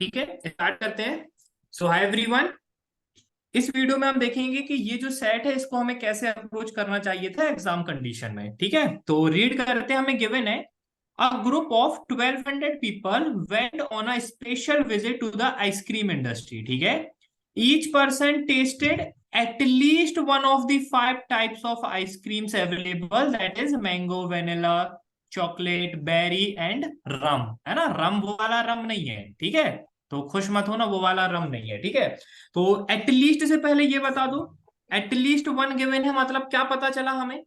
ठीक है, स्टार्ट करते हैं। सो हाय एवरीवन। इस वीडियो में हम देखेंगे कि ये जो सेट है इसको हमें कैसे अप्रोच करना चाहिए था एग्जाम कंडीशन में। ठीक है, तो रीड करते हैं। हमें गिवन है a group of 1200 people went on a special visit to the ice cream industry. ठीक है, each person tasted at least one of the five types of ice creams available, that is mango, vanilla, chocolate, berry and rum. है ना, रम वो वाला रम नहीं है। ठीक है, तो खुश मत हो ना, वो वाला रम नहीं है। ठीक है, तो एटलीस्ट से पहले ये बता दो, एटलीस्ट वन गिवन है मतलब क्या पता चला हमें?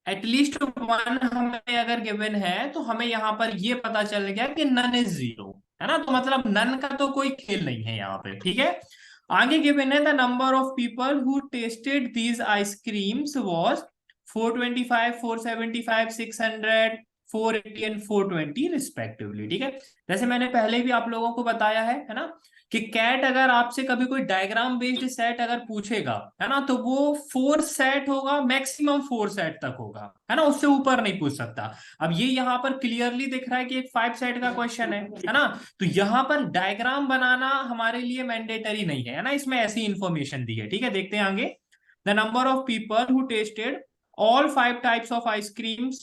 एटलीस्ट वन हमें अगर गिवन है तो हमें यहां पर ये पता चल गया कि नन इज जीरो। है ना, तो मतलब नन का तो कोई खेल नहीं है यहाँ पे। ठीक है, आगे गिवन है the number of people who tested these ice creams was 425, 475, 600, 480 and 420 respectively. ठीक है, जैसे मैंने पहले भी आप लोगों को बताया है ना, कि कैट अगर आपसे कभी कोई डायग्राम बेस्ड सेट अगर पूछेगा, है ना, तो वो 4 सेट होगा, मैक्सिमम 4 सेट तक होगा। है ना, उससे ऊपर नहीं पूछ सकता। अब ये यहाँ पर क्लियरली दिख रहा है कि एक 5 सेट का क्वेश्चन है ना, तो यहाँ पर डायग्राम बनाना हमारे लिए मैंडेटरी नहीं है। है ना, इसमें ऐसी इंफॉर्मेशन दी है। ठीक है, देखते हैं आगे। The number of people who tested all five types of ice creams,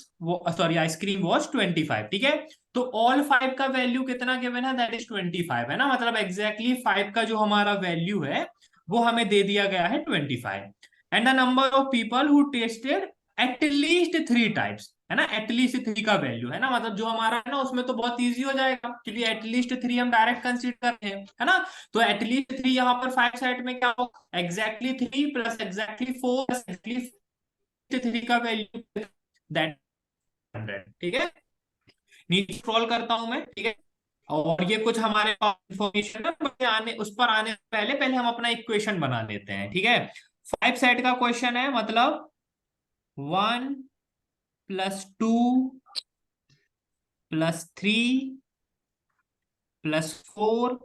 sorry ice cream was 25। ठीक है, तो ऑल फाइव का वैल्यू कितना गिवन है? That is 25। है ना, मतलब एग्जैक्टली फाइव का जो हमारा वैल्यू है वो हमें दे दिया गया है 25। And the number of people who tested at least 3 types. है ना, एटलीस्ट 3 का वैल्यू है ना, मतलब जो हमारा है ना उसमें तो बहुत इजी हो जाएगा क्योंकि एटलीस्ट 3 हम डायरेक्ट कंसीडर करते हैं। है ना, तो एटलीस्ट 3 यहाँ पर 5 सेट में क्या होगा? Exactly 3 plus exactly 4 plus exactly 3 का वैल्यू, दैट 100। ठीक है, नीचे स्क्रॉल करता हूं मैं। ठीक है, और ये कुछ हमारे पास इंफॉर्मेशन है, मुझे आने उस पर आने से पहले पहले हम अपना इक्वेशन बना लेते हैं। ठीक है, 5 सेट का क्वेश्चन है, मतलब 1 + 2 + 3 + 4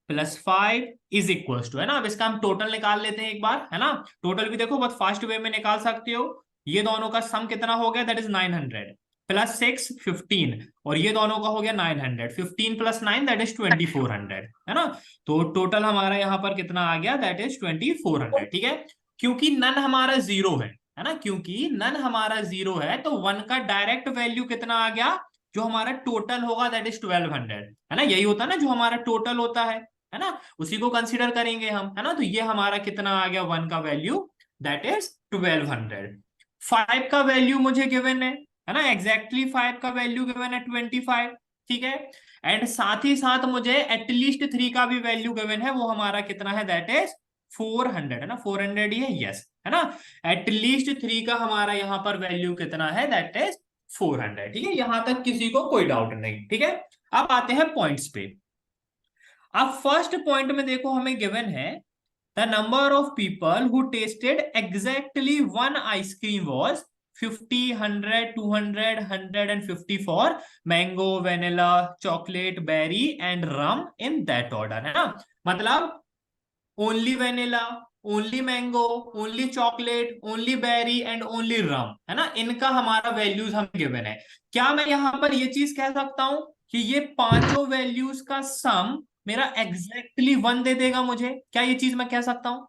+ 5 इज इक्वल टू, है ना। अब इसका हम टोटल निकाल लेते हैं एक बार। है ना, टोटल भी देखो बहुत फास्ट वे में निकाल सकते हो। ये दोनों का सम कितना हो गया? दैट इज 900 +6 15, और ये दोनों का हो गया 900, 15 + 9 दैट इज 2400। है ना, तो टोटल हमारा यहाँ पर कितना आ गया? That is 2400। ठीक है, क्योंकि नन हमारा जीरो है ना, क्योंकि नन हमारा जीरो है तो वन का डायरेक्ट वैल्यू कितना आ गया? जो हमारा टोटल होगा दैट इज 1200। है ना, यही होता है ना जो हमारा टोटल होता है ना, उसी को कंसीडर करेंगे हम। है ना, तो ये हमारा कितना आ गया? वन का वैल्यू दैट इज 1200। फाइव का वैल्यू मुझे गिवन है ना, एग्जैक्टली फाइव का वैल्यू गिवन है 25। ठीक है, एंड साथ ही साथ मुझे एटलीस्ट 3 का भी वैल्यू गिवन है, वो हमारा कितना है? That is 400। है ना, 400 ही है, यस। है ना, एटलीस्ट 3 का हमारा यहाँ पर वैल्यू कितना है? That is 400। ठीक है, यहां तक किसी को कोई डाउट नहीं। ठीक है, अब आते हैं पॉइंट्स पे। अब फर्स्ट पॉइंट में देखो हमें गिवन है the number of people who tasted exactly one ice cream was 50, 100, 200, 150 for mango, vanilla, chocolate, berry and rum in that order. है ना, मतलब only vanilla, only mango, only chocolate, only berry and only rum. है ना, इनका हमारा values हमें given है। क्या मैं यहां पर ये चीज कह सकता हूं कि ये पांचों वैल्यूज का सम मेरा एग्जैक्टली वन दे देगा मुझे? क्या ये चीज मैं कह सकता हूं?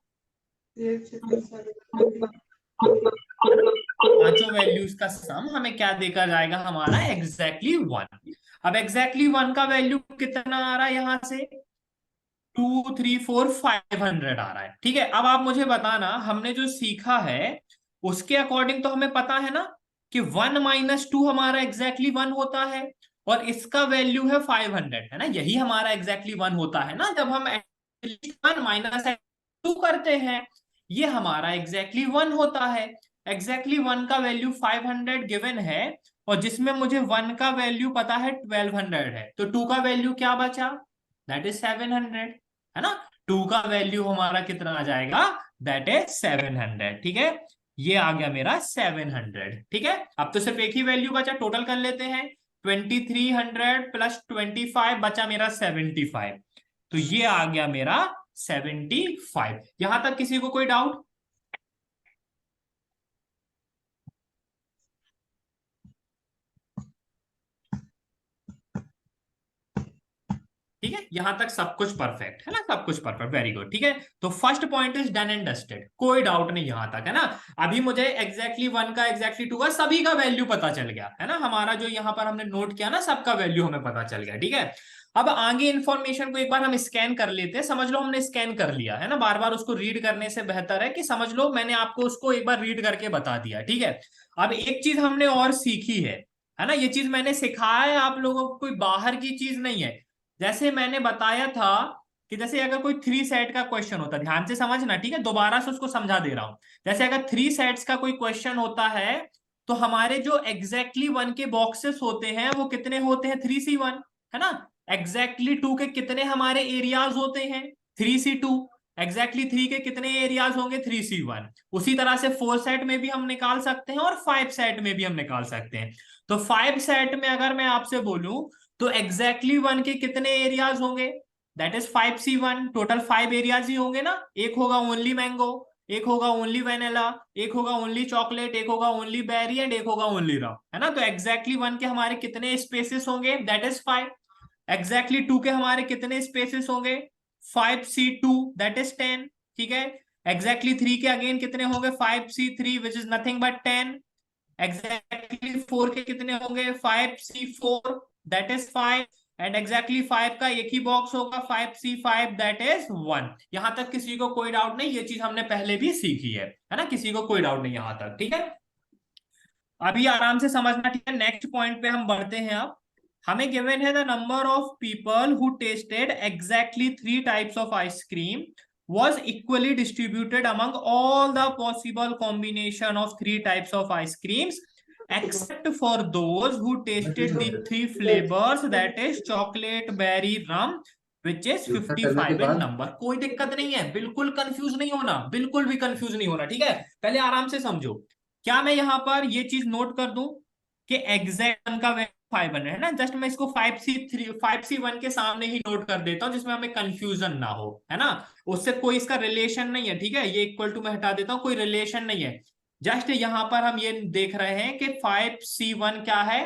पांचों वैल्यूज का सम हमें क्या देकर जाएगा? हमारा एग्जैक्टली वन। अब एग्जैक्टली वन का वैल्यू कितना आ रहा है यहां से? 2, 3, 4, 500 आ रहा है। ठीक है, अब आप मुझे बताना, हमने जो सीखा है उसके अकॉर्डिंग तो हमें पता है ना कि 1 - 2 हमारा एग्जैक्टली वन होता है, और इसका वैल्यू है 500। है ना, यही हमारा एग्जैक्टली वन होता है ना, जब हम 1 - 2 करते हैं, ये हमारा एग्जैक्टली वन होता है। एग्जैक्टली वन का वैल्यू 500 गिवन है, और जिसमें मुझे वन का वैल्यू पता है 1200 है, तो टू का वैल्यू क्या बचा? That is 700। है ना, टू का वैल्यू हमारा कितना आ जाएगा? That is 700। ठीक है, ये आ गया मेरा 700। ठीक है, अब तो सिर्फ एक ही वैल्यू बचा, टोटल कर लेते हैं। 2300 + 25 बचा मेरा 75, तो ये आ गया मेरा 75। यहां तक किसी को कोई डाउट? ठीक है, यहां तक सब कुछ परफेक्ट है ना, सब कुछ परफेक्ट, वेरी गुड। ठीक है, तो first point is done and dusted, कोई डाउट नहीं यहां तक, है ना। अभी मुझे एग्जैक्टली 1 का एग्जैक्टली 2 का सभी का वैल्यू पता चल गया, है ना, हमारा जो यहाँ पर हमने नोट किया ना, सबका वैल्यू हमें पता चल गया। ठीक है, अब आगे इंफॉर्मेशन को एक बार हम स्कैन कर लेते हैं। समझ लो हमने स्कैन कर लिया है ना, बार बार उसको रीड करने से बेहतर है कि समझ लो मैंने आपको उसको एक बार रीड करके बता दिया। ठीक है, अब एक चीज हमने और सीखी है ना, ये चीज मैंने सिखाया है आप लोगों को, कोई बाहर की चीज नहीं है। जैसे मैंने बताया था कि जैसे अगर कोई 3 सेट का क्वेश्चन होता है, ध्यान से समझना, ठीक है, दोबारा से उसको समझा दे रहा हूं। जैसे अगर 3 सेट्स का कोई क्वेश्चन होता है, तो हमारे जो एग्जैक्टली 1 के बॉक्सेस होते हैं वो कितने होते हैं, 3C1, है ना। एग्जैक्टली 2 के कितने हमारे एरियाज होते हैं, 3C2। एग्जैक्टली 3 के कितने एरियाज होंगे, 3C1। उसी तरह से 4 सेट में भी हम निकाल सकते हैं और 5 सेट में भी हम निकाल सकते हैं। तो 5 सेट में अगर मैं आपसे बोलूं तो एग्जैक्टली 1 के कितने एरियाज होंगे, that is 5C1। Total 5 areas ही होंगे ना, एक होगा ओनली मैंगो, एक होगा ओनली वेनिला, एक होगा ओनली चॉकलेट, एक होगा ओनली बेरी एंड एक होगा ओनली रम, है ना। तो एग्जैक्टली 1 के हमारे कितने स्पेसेस होंगे, दैट इज 5। एग्जैक्टली 2 के हमारे कितने स्पेसेस होंगे, 5C2, दैट इज 10। ठीक है, एग्जैक्टली 3 के अगेन कितने होंगे, 5C3 which is nothing but 10। Exactly 4 के कितने होंगे, 5C4, that is 5। And exactly 5 का एक ही बॉक्स होगा, 5C5, दैट इज 1। यहां तक किसी को कोई डाउट नहीं, ये चीज हमने पहले भी सीखी है ना, किसी को कोई डाउट नहीं यहां तक। ठीक है, अभी आराम से समझना। ठीक है, नेक्स्ट पॉइंट पे हम बढ़ते हैं। अब हमें गिवन है the number of people who tasted exactly 3 types of ice cream was equally distributed among all the possible combination of 3 types of ice creams except for those who tasted the 3 flavors, that is chocolate, berry, rum, which is 55 in number। कोई दिक्कत नहीं है, बिल्कुल confuse नहीं होना, बिल्कुल भी confuse नहीं होना। ठीक है, पहले आराम से समझो। क्या मैं यहां पर ये चीज नोट कर दूं कि एग्जैक्ट का 500 है ना, जस्ट मैं इसको 5C1 के सामने ही नोट कर देता हूं, जिसमें हमें कंफ्यूजन ना हो, है ना। उससे कोई इसका रिलेशन नहीं है। ठीक है, ये इक्वल टू मैं हटा देता हूं, कोई रिलेशन नहीं है। जस्ट यहां पर हम ये देख रहे हैं कि 5C1 क्या है,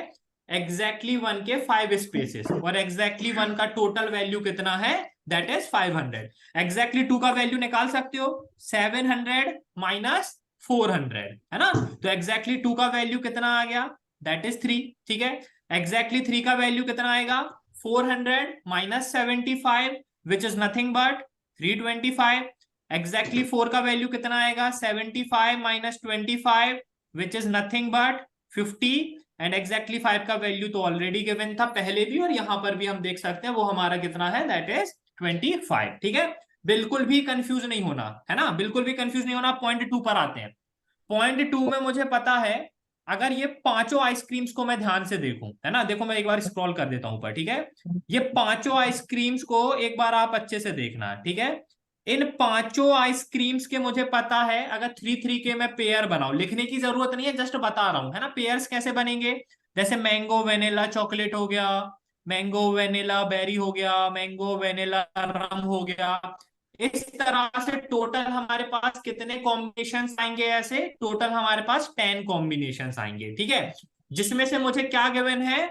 एग्जैक्टली 1 के 5 स्पेसेस, और एग्जैक्टली 1 का टोटल वैल्यू कितना है, दैट इज 500। एग्जैक्टली 2 का वैल्यू निकाल सकते हो, 700 माइनस 400, है ना। तो एग्जैक्टली 2 का वैल्यू कितना आ गया, दैट इज 3। ठीक है, एग्जैक्टली 3 का वैल्यू कितना आएगा, 400 minus 75, which is nothing but 325। Exactly 4 का वैल्यू कितना आएगा, 75 minus 25, which is nothing but 50। And exactly 5 का वैल्यू तो ऑलरेडी गिवन था पहले भी, और यहां पर भी हम देख सकते हैं वो हमारा कितना है, दैट इज 25। ठीक है, बिल्कुल भी कंफ्यूज नहीं होना, है ना, बिल्कुल भी कंफ्यूज नहीं होना। पॉइंट 2 पर आते हैं। पॉइंट 2 में मुझे पता है, अगर ये पांचों आइसक्रीम्स को मैं ध्यान से देखूं, है ना, देखो मैं एक बार स्क्रॉल कर देता हूं ऊपर। ठीक है, ये पांचों आइसक्रीम्स को एक बार आप अच्छे से देखना। ठीक है, इन पांचों आइसक्रीम्स के मुझे पता है, अगर 3 3 के मैं पेयर बनाऊं, लिखने की जरूरत नहीं है, जस्ट बता रहा हूं, है ना, पेयर्स कैसे बनेंगे। जैसे मैंगो वेनिला चॉकलेट हो गया, मैंगो वेनिला बेरी हो गया, मैंगो वेनिला रम हो गया। इस तरह से टोटल हमारे पास कितने कॉम्बिनेशंस आएंगे, ऐसे टोटल हमारे पास 10 कॉम्बिनेशंस आएंगे। ठीक है, जिसमें से मुझे क्या गिवन है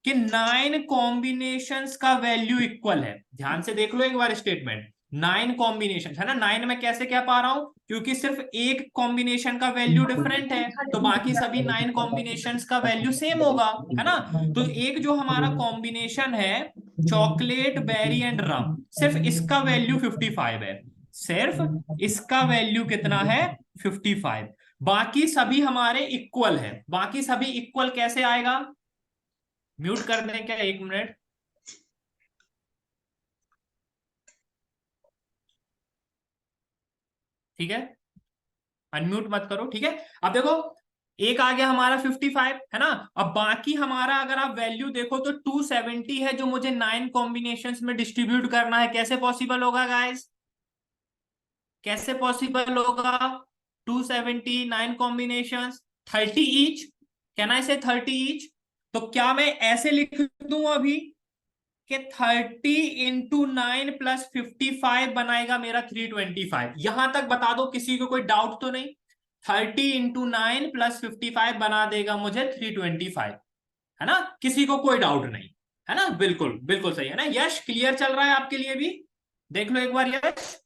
कि 9 कॉम्बिनेशंस का वैल्यू इक्वल है। ध्यान से देख लो एक बार स्टेटमेंट, 9 कॉम्बिनेशन है ना। 9 में कैसे क्या पा रहा हूं, क्योंकि सिर्फ एक कॉम्बिनेशन का वैल्यू डिफरेंट है, तो बाकी सभी 9 कॉम्बिनेशंस का वैल्यू सेम होगा, है ना। तो एक जो हमारा कॉम्बिनेशन है चॉकलेट बेरी एंड रम, सिर्फ इसका वैल्यू 55 है, सिर्फ इसका वैल्यू कितना है, 55। बाकी सभी हमारे इक्वल है। बाकी सभी इक्वल कैसे आएगा, म्यूट कर दें क्या, 1 मिनट। ठीक है, अनम्यूट मत करो। ठीक है, अब देखो एक आ गया हमारा 55, है ना। अब बाकी हमारा अगर आप वैल्यू देखो तो 270 है, जो मुझे 9 कॉम्बिनेशंस में डिस्ट्रीब्यूट करना है। कैसे पॉसिबल होगा गाइस, कैसे पॉसिबल होगा, 279 कॉम्बिनेशंस, 30 ईच, कैन आई से 30 ईच। तो क्या मैं ऐसे लिख दूं अभी कि 30 × 9 + 55 बनाएगा मेरा 325, यहां तक बता दो, किसी को कोई डाउट तो नहीं। 30 × 9 + 55 बना देगा मुझे 325, है ना, किसी को कोई डाउट नहीं, है ना, बिल्कुल बिल्कुल सही है ना। यश, क्लियर चल रहा है आपके लिए भी? देख लो एक बार यश।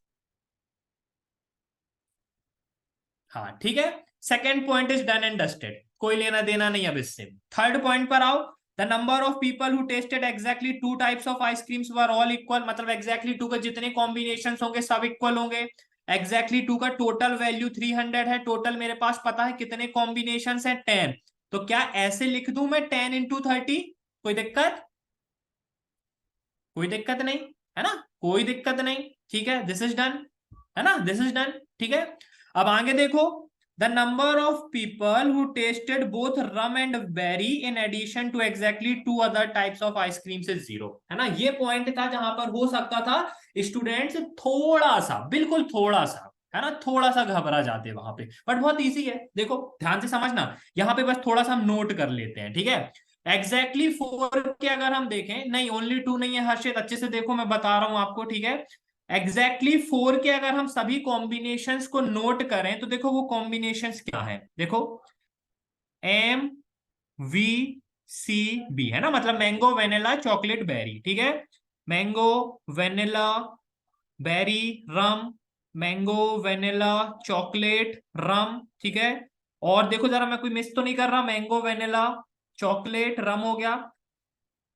हाँ ठीक है। Second point is done and dusted, कोई लेना देना नहीं अब इससे। थर्ड पॉइंट पर आओ। The number of people who tasted exactly two types of ice creams were all equal, मतलब एग्जैक्टली टू के जितने कॉम्बिनेशन होंगे सब इक्वल होंगे। एग्जैक्टली टू का टोटल वैल्यू 300 है, टोटल मेरे पास पता है कितने कॉम्बिनेशन है, 10। तो क्या ऐसे लिख दूं मैं 10 into 30? कोई दिक्कत? कोई दिक्कत नहीं, है ना, कोई दिक्कत नहीं। ठीक है, दिस इज डन, है ना, दिस इज डन। ठीक है, अब आगे देखो। The number of people who tested both rum and berry in addition to exactly two other types of ice creams is 0, है ना। ये पॉइंट था जहां पर हो सकता था स्टूडेंट्स थोड़ा सा, बिल्कुल थोड़ा सा, है ना, थोड़ा सा घबरा जाते वहां पे, बट बहुत इजी है। देखो ध्यान से समझना, यहाँ पे बस थोड़ा सा हम नोट कर लेते हैं। ठीक है, एग्जैक्टली 4 के अगर हम देखें, नहीं ओनली 2 नहीं है हर्षित, अच्छे से देखो मैं बता रहा हूं आपको। ठीक है, एग्जैक्टली 4 के अगर हम सभी कॉम्बिनेशंस को नोट करें तो देखो वो कॉम्बिनेशंस क्या है, देखो एम वी सी बी, है ना, मतलब मैंगो वेनिला चॉकलेट बेरी। ठीक है, mango vanilla berry rum, mango vanilla chocolate rum. ठीक है, और देखो जरा मैं कोई मिस तो नहीं कर रहा, मैंगो वेनिला चॉकलेट रम हो गया,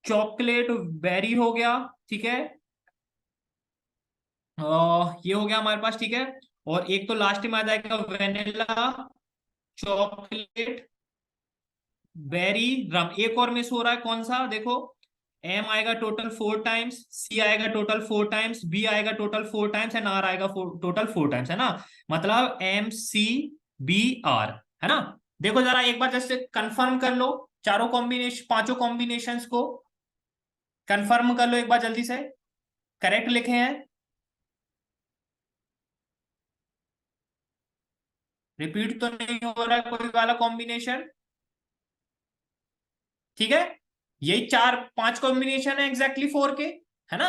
चॉकलेट बेरी हो गया। ठीक है, ये हो गया हमारे पास। ठीक है, और एक तो लास्ट में आ जाएगा वेनिला चॉकलेट बेरी रम। एक और मिस हो रहा है, कौन सा? देखो एम आएगा टोटल 4 टाइम्स, सी आएगा टोटल 4 टाइम्स, बी आएगा टोटल 4 टाइम्स एंड आर आएगा टोटल 4 टाइम्स, है ना, मतलब एम सी बी आर, है ना। देखो जरा एक बार जैसे कंफर्म कर लो चारों कॉम्बिनेशन, पांचों कॉम्बिनेशंस को कंफर्म कर लो एक बार जल्दी से, करेक्ट लिखे हैं? रिपीट तो नहीं हो रहा है कोई वाला कॉम्बिनेशन? ठीक है, यही चार पांच कॉम्बिनेशन है एग्जैक्टली 4 के, है ना,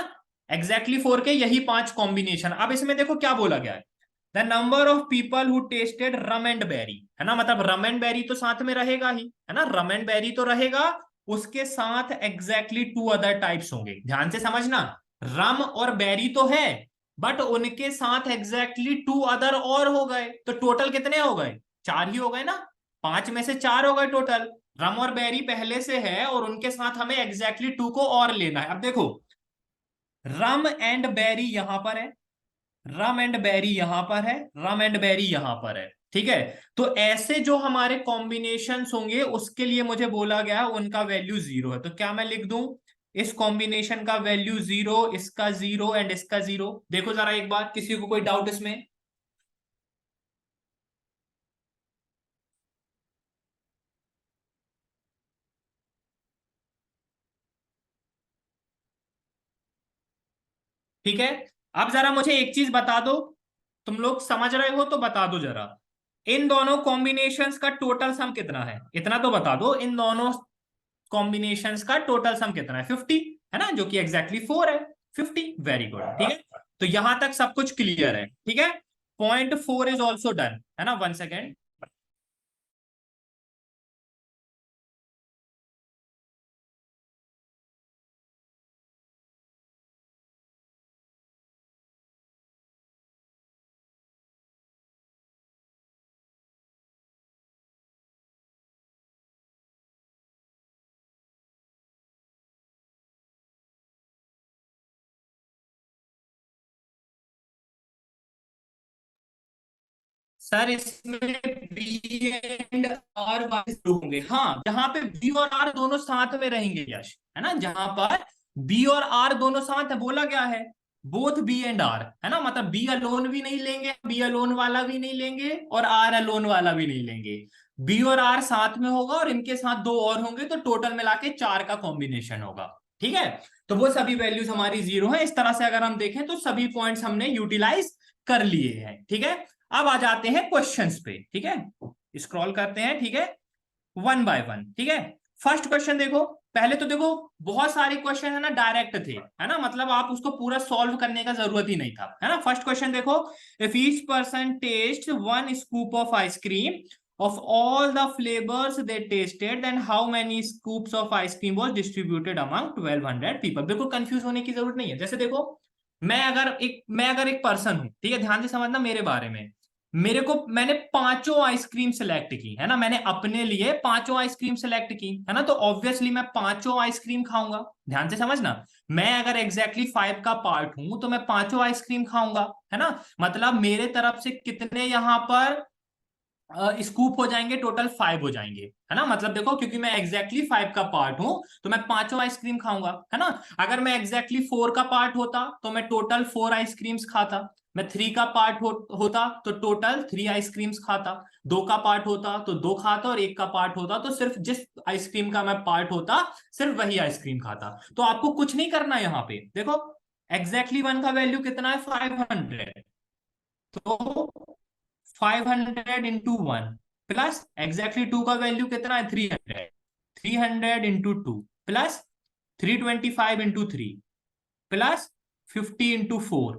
एग्जैक्टली 4 के यही पांच कॉम्बिनेशन। अब इसमें देखो क्या बोला गया है, the number of people who tested rum and berry, है ना, मतलब रम एंड बेरी तो साथ में रहेगा ही, है ना, रम एंड बेरी तो रहेगा, उसके साथ एग्जैक्टली टू अदर टाइप्स होंगे। ध्यान से समझना, रम और बेरी तो है, बट उनके साथ एग्जैक्टली टू अदर और हो गए, तो टोटल कितने हो गए? चार ही हो गए ना, पांच में से चार हो गए टोटल। रम और बेरी पहले से है और उनके साथ हमें एग्जैक्टली टू को और लेना है। अब देखो रम एंड बेरी यहां पर है, रम एंड बेरी यहां पर है, रम एंड बेरी यहां पर है। ठीक है, तो ऐसे जो हमारे कॉम्बिनेशंस होंगे उसके लिए मुझे बोला गया है उनका वैल्यू 0 है। तो क्या मैं लिख दूं इस कॉम्बिनेशन का वैल्यू 0, इसका 0 एंड इसका 0? देखो जरा एक बार, किसी को कोई डाउट इसमें? ठीक है, अब जरा मुझे एक चीज बता दो, तुम लोग समझ रहे हो तो बता दो जरा, इन दोनों कॉम्बिनेशंस का टोटल सम कितना है? इतना तो बता दो, इन दोनों कॉम्बिनेशंस का टोटल सम कितना है? 50, है ना, जो कि एग्जैक्टली 4 है। 50, वेरी गुड। ठीक है, तो यहां तक सब कुछ क्लियर है। ठीक है, पॉइंट 4 इज ऑल्सो डन, है ना, 1 सेकेंड। सर इसमें बी एंड आर वाइज होंगे, हाँ, जहां पे बी और आर दोनों साथ में रहेंगे यश, है ना, जहां पर बी और आर दोनों साथ है, बोला गया है बोथ बी एंड आर, है ना, मतलब बी अलोन भी नहीं लेंगे, बी अलोन वाला भी नहीं लेंगे और आर अलोन वाला भी नहीं लेंगे, बी और आर साथ में होगा और इनके साथ दो और होंगे, तो टोटल मिला के चार का कॉम्बिनेशन होगा। ठीक है, तो वो सभी वैल्यूज हमारी 0 है। इस तरह से अगर हम देखें तो सभी पॉइंट्स हमने यूटिलाइज कर लिए हैं। ठीक है, अब आ जाते हैं क्वेश्चंस पे। ठीक है, स्क्रॉल करते हैं। ठीक है, वन बाय वन। ठीक है, फर्स्ट क्वेश्चन देखो, पहले तो देखो बहुत सारे क्वेश्चन है ना डायरेक्ट थे, है ना, मतलब आप उसको पूरा सॉल्व करने का जरूरत ही नहीं था, है ना। फर्स्ट क्वेश्चन देखो, if each person test one scoop of ice cream of all the flavors they tasted, then how many scoops of ice cream was distributed among 1200 people? बिल्कुल कंफ्यूज होने की जरूरत नहीं है। जैसे देखो, मैं अगर एक पर्सन हूं, ठीक है, ध्यान से समझना मेरे बारे में। मैंने पांचों आइसक्रीम सेलेक्ट की है ना, मैंने अपने लिए पांचों आइसक्रीम सेलेक्ट की है ना, तो ऑब्वियसली मैं पांचों आइसक्रीम खाऊंगा। ध्यान से समझना, मैं अगर एग्जैक्टली 5 का पार्ट हूं तो मैं पांचों आइसक्रीम खाऊंगा, है ना। मतलब मेरे तरफ से कितने यहां पर स्कूप हो जाएंगे? टोटल 5 हो जाएंगे, है ना। मतलब देखो, क्योंकि मैं एग्जैक्टली 5 का पार्ट हूं तो मैं पांचों आइसक्रीम खाऊंगा, है ना। अगर मैं एग्जैक्टली 4 का पार्ट होता तो मैं टोटल 4 आइसक्रीम्स खाता। मैं 3 का पार्ट होता तो टोटल 3 आइसक्रीम्स खाता। 2 का पार्ट होता तो 2 खाता, और 1 का पार्ट होता तो सिर्फ जिस आइसक्रीम का मैं पार्ट होता सिर्फ वही आइसक्रीम खाता। तो आपको कुछ नहीं करना यहाँ पे। देखो, एग्जैक्टली 1 का वैल्यू कितना है? 500। तो 500 इंटू 1 प्लस एग्जैक्टली 2 का वैल्यू कितना है? 300। 300 into 2 plus 325 into 3 plus 50 into 4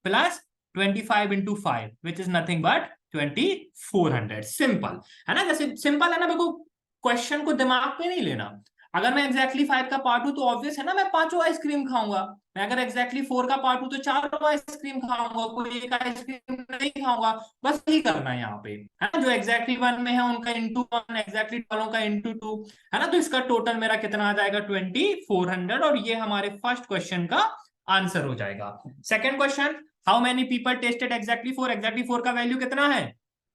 plus 25 into 5 which is nothing but 2400। Simple है ना, जैसे सिंपल है ना। मेरे को क्वेश्चन को दिमाग पे नहीं लेना। अगर मैं एग्जैक्टली 5 का पार्ट हूं तो ऑब्वियस है ना, मैं पांचों आइसक्रीम खाऊंगा। मैं अगर एग्जैक्टली 4 का पार्ट हूं तो चारों आइसक्रीम खाऊंगा, कोई एक आइसक्रीम नहीं खाऊंगा। बस यही करना है यहाँ पे, है ना। जो एग्जैक्टली 1 में है उनका इंटू 1, एग्जैक्टली वालों का इंटू 2, है ना। तो इसका टोटल मेरा कितना आ जाएगा? 2400। और ये हमारे फर्स्ट क्वेश्चन का आंसर हो जाएगा। Second question, how many people tested exactly 4? Exactly 4 का वैल्यू कितना है?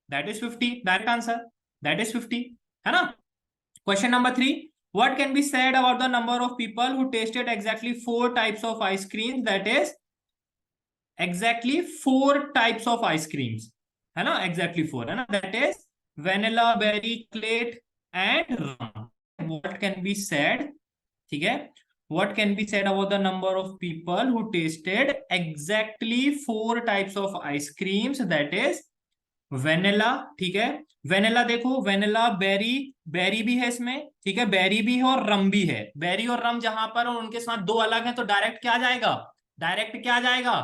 That is 50। Direct answer, that is 50, है ना। Question number 3, what can be said about the number of people who tasted exactly 4 types of ice cream? That is exactly 4 types of ice creams, है ना। exactly 4, है ना। that is vanilla, berry, chocolate and rum. What can be said? ठीक है, what can be said about the number of people who tasted exactly 4 types of ice creams? That is vanilla, ठीक है। Vanilla देखो, vanilla, berry, berry भी है इसमें, ठीक है, बेरी भी है और रम भी है। बेरी और रम जहां पर और उनके साथ दो अलग हैं तो डायरेक्ट क्या जाएगा? डायरेक्ट क्या जाएगा?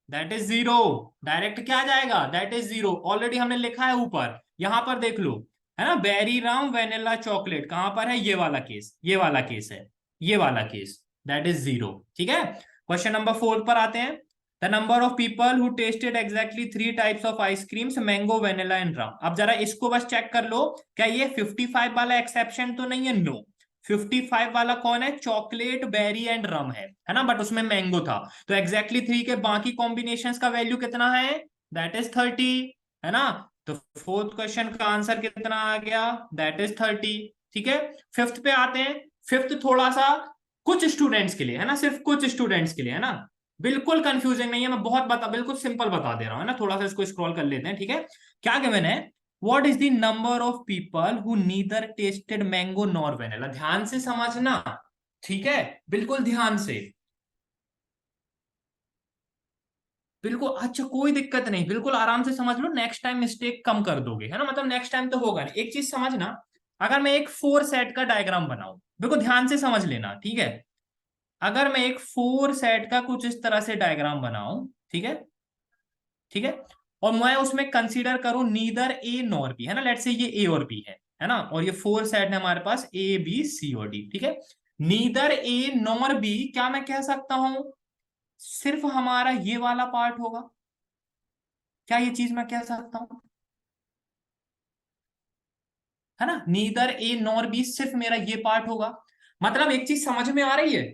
That is zero. डायरेक्ट क्या जाएगा? That is zero. ऑलरेडी हमने लिखा है ऊपर, यहां पर देख लो, है ना। बेरी, रम, वेनिला, चॉकलेट कहां पर है? ये वाला केस, ये वाला केस है, ये वाला केस, दैट इज जीरो। ठीक है, क्वेश्चन नंबर 4 पर आते हैं। The number of people who tasted exactly 3 types of ice creams, mango, vanilla and rum. अब जरा इसको बस चेक कर लो, क्या ये 55 वाला एक्सेप्शन तो नहीं है? नो। 55 वाला कौन है? चॉकलेट, बेरी एंड रम है ना, बट उसमें मैंगो था। तो एग्जैक्टली 3 के बाकी कॉम्बिनेशंस का वैल्यू कितना है? दैट इज 30, है ना। तो फोर्थ क्वेश्चन का आंसर कितना आ गया? That is 30। ठीक है, फिफ्थ पे आते हैं। फिफ्थ थोड़ा सा कुछ स्टूडेंट्स के लिए है ना, सिर्फ कुछ स्टूडेंट्स के लिए, है ना। बिल्कुल कंफ्यूजिंग नहीं है, मैं बिल्कुल सिंपल बता दे रहा हूं, है ना। थोड़ा सा इसको स्क्रॉल कर लेते हैं, ठीक है। क्या गिवन है? What is the number of people who neither tested mango nor vanilla? ध्यान से समझना, ठीक है, बिल्कुल ध्यान से, बिल्कुल। अच्छा, कोई दिक्कत नहीं, बिल्कुल आराम से समझ लो, नेक्स्ट टाइम मिस्टेक कम कर दोगे, है ना। मतलब नेक्स्ट टाइम तो होगा नहीं। एक चीज समझना, अगर मैं एक 4 सेट का डायग्राम बनाऊं, बिल्कुल ध्यान से समझ लेना, ठीक है। अगर मैं एक 4 सेट का कुछ इस तरह से डायग्राम बनाऊं, ठीक है, ठीक है, और मैं उसमें कंसीडर करूं नीदर ए नॉर बी, है ना। लेट्स से ये ए और बी है ना, और ये 4 सेट है हमारे पास, ए बी सी और डी, ठीक है। नीदर ए नॉर बी, क्या मैं कह सकता हूं सिर्फ हमारा ये वाला पार्ट होगा? क्या ये चीज मैं कह सकता हूं? है ना, नीदर ए नॉर बी, सिर्फ मेरा ये पार्ट होगा। मतलब एक चीज समझ में आ रही है,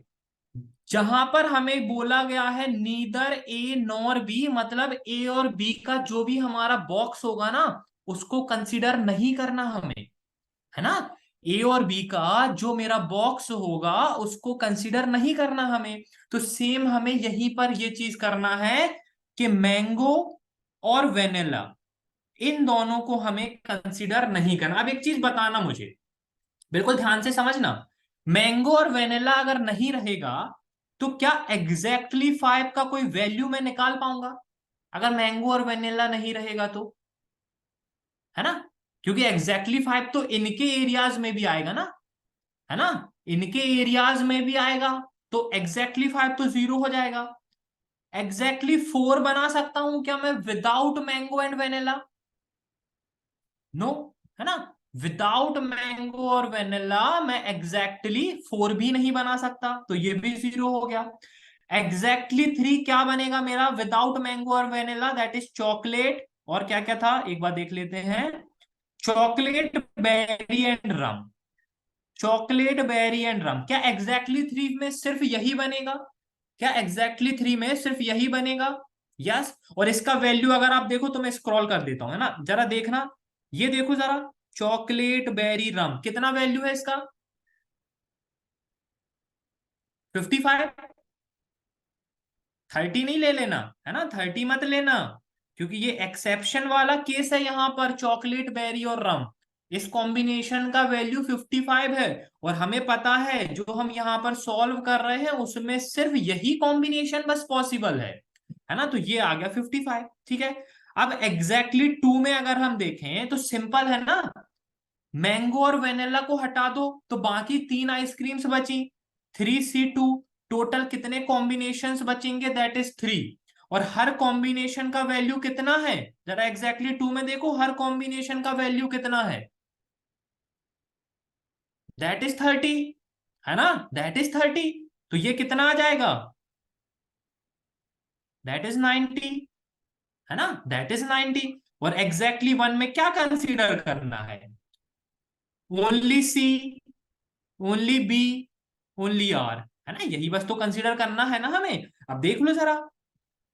जहां पर हमें बोला गया है नीदर ए नॉर बी, मतलब ए और बी का जो भी हमारा बॉक्स होगा ना, उसको कंसीडर नहीं करना हमें, है ना। ए और बी का जो मेरा बॉक्स होगा उसको कंसीडर नहीं करना हमें। तो सेम हमें यहीं पर ये चीज करना है कि मैंगो और वेनिला, इन दोनों को हमें कंसीडर नहीं करना। अब एक चीज बताना मुझे, बिल्कुल ध्यान से समझना, मैंगो और वेनिला अगर नहीं रहेगा तो क्या एग्जैक्टली 5 का कोई वैल्यू मैं निकाल पाऊंगा? अगर मैंगो और वेनिला नहीं रहेगा तो, है ना। क्योंकि एग्जैक्टली 5 तो इनके एरियाज में भी आएगा ना, है ना, इनके एरियाज में भी आएगा। तो एग्जैक्टली 5 तो जीरो हो जाएगा। एग्जैक्टली 4 बना सकता हूं क्या मैं without mango and vanilla? No, है ना। विदाउट मैंगो और वेनिला मैं एग्जैक्टली 4 भी नहीं बना सकता, तो ये भी 0 हो गया। एग्जैक्टली 3 क्या बनेगा मेरा विदाउट मैंगो और वेनिला, दैट इज चॉकलेट। और क्या क्या था एक बार देख लेते हैं। Chocolate, berry and rum. Chocolate, berry and rum, क्या एग्जैक्टली 3 में सिर्फ यही बनेगा? क्या एग्जैक्टली 3 में सिर्फ यही बनेगा? यस। और इसका वैल्यू अगर आप देखो तो मैं स्क्रॉल कर देता हूं, है ना, जरा देखना। ये देखो जरा, चॉकलेट, बेरी, रम, कितना वैल्यू है इसका? 55। 30 नहीं ले लेना, है ना, 30 मत लेना, क्योंकि ये एक्सेप्शन वाला केस है यहां पर, चॉकलेट, बेरी और रम। इस कॉम्बिनेशन का वैल्यू 55 है। और हमें पता है जो हम यहां पर सॉल्व कर रहे हैं उसमें सिर्फ यही कॉम्बिनेशन बस पॉसिबल है ना, तो ये आ गया 55। ठीक है। अब एग्जैक्टली 2 में अगर हम देखें तो सिंपल है ना, मैंगो और वेनिला को हटा दो तो बाकी 3 आइसक्रीम्स बची, 3C2। टोटल कितने कॉम्बिनेशंस बचेंगे? That is 3। और हर कॉम्बिनेशन का वैल्यू कितना है? जरा एग्जैक्टली 2 में देखो, हर कॉम्बिनेशन का वैल्यू कितना है? दैट इज 30, है ना, दैट इज 30। तो ये कितना आ जाएगा? दैट इज 90, है ना, दैट इज 90। और एग्जैक्टली 1 में क्या कंसीडर करना है? Only C, only B, only R, है ना, यही बस तो कंसीडर करना है ना हमें। अब देख लो जरा,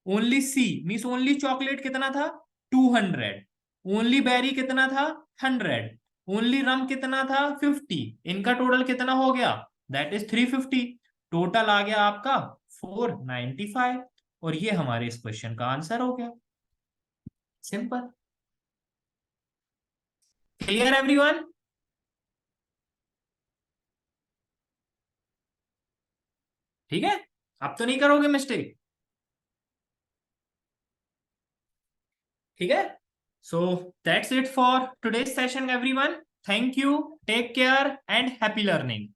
only C means only chocolate कितना था? 200। ओनली बेरी कितना था? 100। ओनली रम कितना था? 50। इनका टोटल कितना हो गया? That is 350। टोटल आ गया आपका 495। और ये हमारे इस क्वेश्चन का आंसर हो गया। सिंपल। Clear everyone? ठीक है, अब तो नहीं करोगे मिस्टेक? ठीक है। So that's it for today's session everyone. Thank you, take care and happy learning.